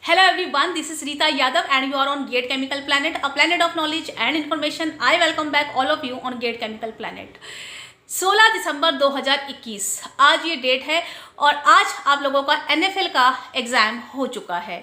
Hello everyone, this is Rita Yadav and you are on Gate Chemical Planet, a planet of knowledge and information. I welcome back all of you on Gate Chemical Planet. 16 दिसंबर 2021 आज ये date है और आज आप लोगों का NFL का exam हो चुका है।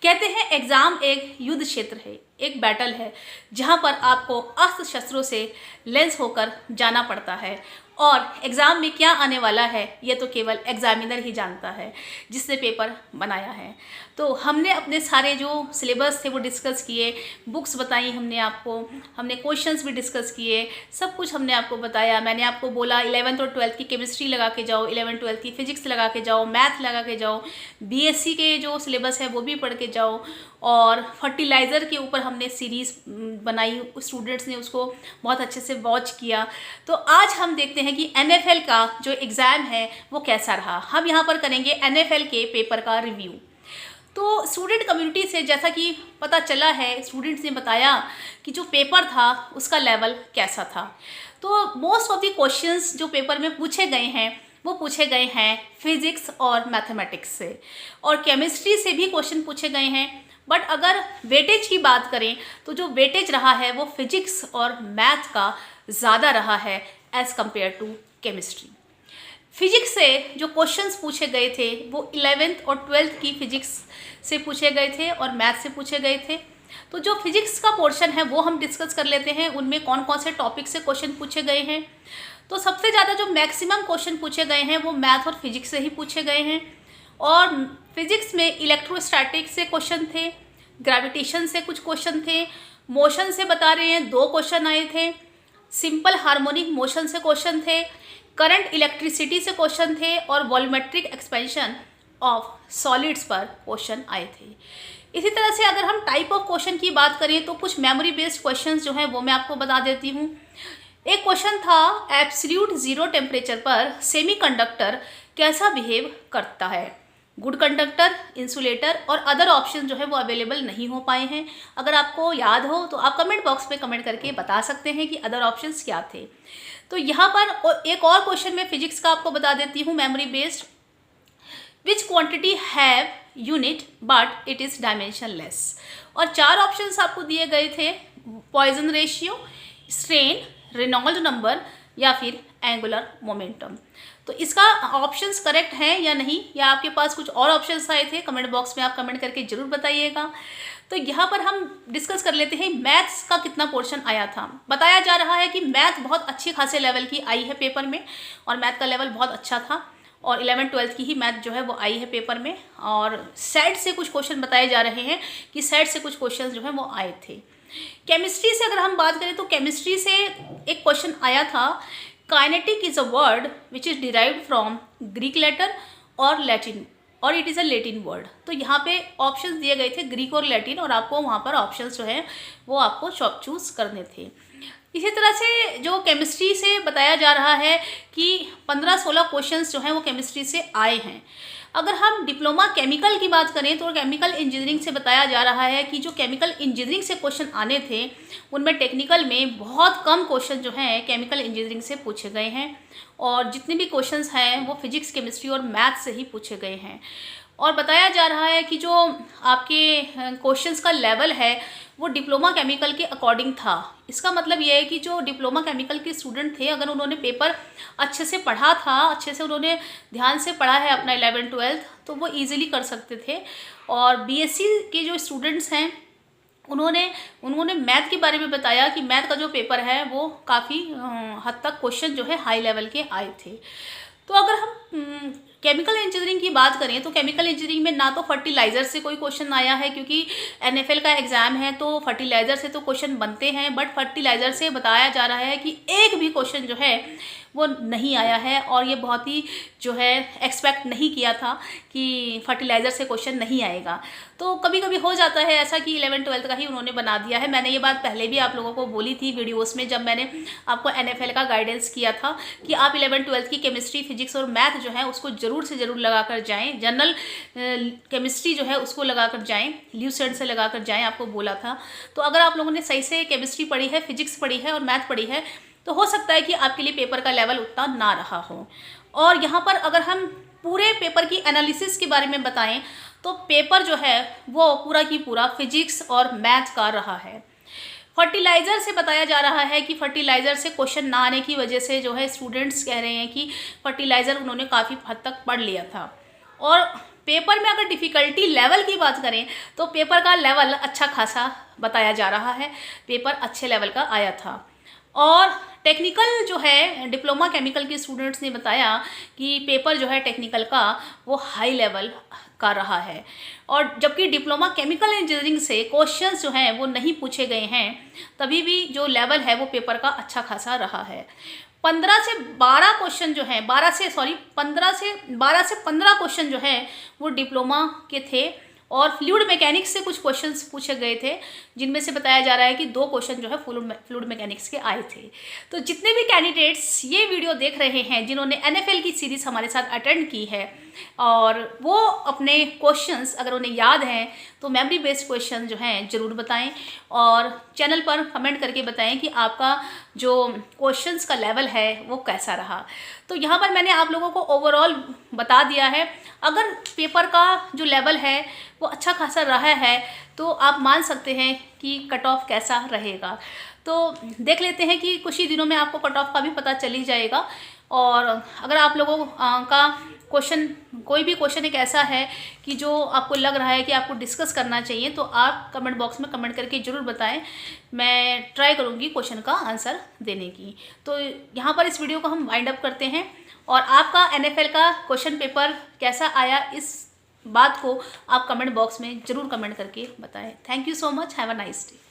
कहते हैं एग्ज़ाम एक युद्ध क्षेत्र है, एक बैटल है जहाँ पर आपको अस्त्र शस्त्रों से लैस होकर जाना पड़ता है और एग्ज़ाम में क्या आने वाला है ये तो केवल एग्ज़ामिनर ही जानता है जिसने पेपर बनाया है। तो हमने अपने सारे जो सिलेबस थे वो डिस्कस किए, बुक्स बताई हमने आपको, हमने क्वेश्चंस भी डिस्कस किए, सब कुछ हमने आपको बताया। मैंने आपको बोला 11th और 12th की केमिस्ट्री लगा के जाओ, 11th 12th की फिजिक्स लगा के जाओ, मैथ लगा के जाओ, बीएससी के जो सिलेबस है वो भी पढ़ के जाओ और फर्टिलाइज़र के ऊपर हमने सीरीज़ बनाई, स्टूडेंट्स ने उसको बहुत अच्छे से वॉच किया। तो आज हम देखते हैं कि NFL का जो एग्ज़ाम है वो कैसा रहा। हम यहाँ पर करेंगे NFL के पेपर का रिव्यू। तो स्टूडेंट कम्युनिटी से जैसा कि पता चला है, स्टूडेंट्स ने बताया कि जो पेपर था उसका लेवल कैसा था। तो मोस्ट ऑफ द क्वेश्चंस जो पेपर में पूछे गए हैं वो पूछे गए हैं फिज़िक्स और मैथमेटिक्स से, और केमिस्ट्री से भी क्वेश्चन पूछे गए हैं। बट अगर वेटेज की बात करें तो जो वेटेज रहा है वो फिजिक्स और मैथ का ज़्यादा रहा है as compare to chemistry. Physics से जो क्वेश्चंस पूछे गए थे वो 11th और 12th की फिजिक्स से पूछे गए थे और मैथ से पूछे गए थे। तो जो फिजिक्स का पोर्शन है वो हम डिस्कस कर लेते हैं, उनमें कौन कौन से टॉपिक से क्वेश्चन पूछे गए हैं। तो सबसे ज़्यादा जो मैक्सिमम क्वेश्चन पूछे गए हैं वो मैथ और फिजिक्स से ही पूछे गए हैं। और फिजिक्स में इलेक्ट्रोस्टैटिक से क्वेश्चन थे, ग्रेविटेशन से कुछ क्वेश्चन थे, मोशन से बता रहे हैं 2 क्वेश्चन आए थे, सिंपल हार्मोनिक मोशन से क्वेश्चन थे, करंट इलेक्ट्रिसिटी से क्वेश्चन थे और वॉल्यूमेट्रिक एक्सपेंशन ऑफ सॉलिड्स पर क्वेश्चन आए थे। इसी तरह से अगर हम टाइप ऑफ क्वेश्चन की बात करें तो कुछ मेमोरी बेस्ड क्वेश्चंस जो हैं वो मैं आपको बता देती हूँ। एक क्वेश्चन था एब्सोल्यूट ज़ीरो टेम्परेचर पर सेमीकंडक्टर कैसा बिहेव करता है। गुड कंडक्टर, इंसुलेटर और अदर ऑप्शन जो है वो अवेलेबल नहीं हो पाए हैं। अगर आपको याद हो तो आप कमेंट बॉक्स में कमेंट करके बता सकते हैं कि अदर ऑप्शंस क्या थे। तो यहाँ पर एक और क्वेश्चन में फिजिक्स का आपको बता देती हूँ memory based. Which quantity have unit but it is dimensionless. और 4 ऑप्शंस आपको दिए गए थे, Poisson ratio, strain, Reynold number या फिर एंगुलर मोमेंटम। तो इसका ऑप्शंस करेक्ट हैं या नहीं, या आपके पास कुछ और ऑप्शंस आए थे, कमेंट बॉक्स में आप कमेंट करके ज़रूर बताइएगा। तो यहाँ पर हम डिस्कस कर लेते हैं मैथ्स का कितना पोर्शन आया था। बताया जा रहा है कि मैथ बहुत अच्छे खासे लेवल की आई है पेपर में और मैथ का लेवल बहुत अच्छा था और 11th 12th की ही मैथ जो है वो आई है पेपर में। और सेट से कुछ क्वेश्चन बताए जा रहे हैं कि सेट से कुछ क्वेश्चन जो है वो आए थे। केमिस्ट्री से अगर हम बात करें तो केमिस्ट्री से एक क्वेश्चन आया था, kinetic is a word which is derived from Greek letter और लैटिन और it is a Latin word. तो यहाँ पे ऑप्शंस दिए गए थे ग्रीक और लैटिन और आपको वहाँ पर ऑप्शंस जो है वो आपको चूज़ करने थे। इसी तरह से जो केमिस्ट्री से बताया जा रहा है कि 15-16 क्वेश्चंस जो हैं वो केमिस्ट्री से आए हैं। अगर हम डिप्लोमा केमिकल की बात करें तो केमिकल इंजीनियरिंग से बताया जा रहा है कि जो केमिकल इंजीनियरिंग से क्वेश्चन आने थे उनमें टेक्निकल में बहुत कम क्वेश्चन जो हैं केमिकल इंजीनियरिंग से पूछे गए हैं और जितने भी क्वेश्चंस हैं वो फिजिक्स, केमिस्ट्री और मैथ से ही पूछे गए हैं। और बताया जा रहा है कि जो आपके क्वेश्चंस का लेवल है वो डिप्लोमा केमिकल के अकॉर्डिंग था। इसका मतलब ये है कि जो डिप्लोमा केमिकल के स्टूडेंट थे, अगर उन्होंने पेपर अच्छे से पढ़ा था, अच्छे से उन्होंने ध्यान से पढ़ा है अपना 11th 12th, तो वो ईजिली कर सकते थे। और बीएससी के जो स्टूडेंट्स हैं उन्होंने मैथ के बारे में बताया कि मैथ का जो पेपर है वो काफ़ी हद तक क्वेश्चन जो है हाई लेवल के आए थे। तो अगर हम केमिकल इंजीनियरिंग की बात करें तो केमिकल इंजीनियरिंग में ना तो फर्टिलाइज़र से कोई क्वेश्चन आया है, क्योंकि NFL का एग्ज़ाम है तो फर्टिलाइज़र से तो क्वेश्चन बनते हैं, बट फर्टिलाइज़र से बताया जा रहा है कि एक भी क्वेश्चन जो है वो नहीं आया है। और ये बहुत ही जो है एक्सपेक्ट नहीं किया था कि फर्टिलाइज़र से क्वेश्चन नहीं आएगा। तो कभी कभी हो जाता है ऐसा कि 11th 12th का ही उन्होंने बना दिया है। मैंने ये बात पहले भी आप लोगों को बोली थी वीडियोस में, जब मैंने आपको NFL का गाइडेंस किया था कि आप 11th 12th की केमिस्ट्री, फिजिक्स और मैथ जो है उसको ज़रूर से ज़रूर लगा कर जाएँ। जनरल केमिस्ट्री जो है उसको लगा कर जाएँ, ल्यूसेंट से लगा कर जाएँ, आपको बोला था। तो अगर आप लोगों ने सही से केमिस्ट्री पढ़ी है, फिजिक्स पढ़ी है और मैथ पढ़ी है तो हो सकता है कि आपके लिए पेपर का लेवल उतना ना रहा हो। और यहाँ पर अगर हम पूरे पेपर की एनालिसिस के बारे में बताएं तो पेपर जो है वो पूरा की पूरा फिजिक्स और मैथ का रहा है। फर्टिलाइज़र से बताया जा रहा है कि फर्टिलाइज़र से क्वेश्चन ना आने की वजह से जो है स्टूडेंट्स कह रहे हैं कि फर्टिलाइज़र उन्होंने काफ़ी हद तक पढ़ लिया था। और पेपर में अगर डिफ़िकल्टी लेवल की बात करें तो पेपर का लेवल अच्छा खासा बताया जा रहा है, पेपर अच्छे लेवल का आया था। और टेक्निकल जो है डिप्लोमा केमिकल के स्टूडेंट्स ने बताया कि पेपर जो है टेक्निकल का वो हाई लेवल का रहा है। और जबकि डिप्लोमा केमिकल इंजीनियरिंग से क्वेश्चंस जो हैं वो नहीं पूछे गए हैं, तभी भी जो लेवल है वो पेपर का अच्छा खासा रहा है। 15 से 12 क्वेश्चन जो हैं 12 से 15 क्वेश्चन जो हैं वो डिप्लोमा के थे और फ्लूइड मैकेनिक्स से कुछ क्वेश्चंस पूछे गए थे, जिनमें से बताया जा रहा है कि 2 क्वेश्चन जो है फ्लूइड मैकेनिक्स के आए थे। तो जितने भी कैंडिडेट्स ये वीडियो देख रहे हैं जिन्होंने NFL की सीरीज़ हमारे साथ अटेंड की है और वो अपने क्वेश्चंस अगर उन्हें याद हैं तो मेमोरी बेस्ड क्वेश्चन जो हैं ज़रूर बताएं और चैनल पर कमेंट करके बताएं कि आपका जो क्वेश्चंस का लेवल है वो कैसा रहा। तो यहाँ पर मैंने आप लोगों को ओवरऑल बता दिया है। अगर पेपर का जो लेवल है वो अच्छा खासा रहा है तो आप मान सकते हैं कि कट ऑफ कैसा रहेगा। तो देख लेते हैं कि कुछ ही दिनों में आपको कट ऑफ का भी पता चल ही जाएगा। और अगर आप लोगों का क्वेश्चन कोई भी क्वेश्चन एक ऐसा है कि जो आपको लग रहा है कि आपको डिस्कस करना चाहिए तो आप कमेंट बॉक्स में कमेंट करके ज़रूर बताएं, मैं ट्राई करूँगी क्वेश्चन का आंसर देने की। तो यहाँ पर इस वीडियो को हम वाइंड अप करते हैं और आपका NFL का क्वेश्चन पेपर कैसा आया इस बात को आप कमेंट बॉक्स में ज़रूर कमेंट करके बताएं। Thank you so much, have a nice day.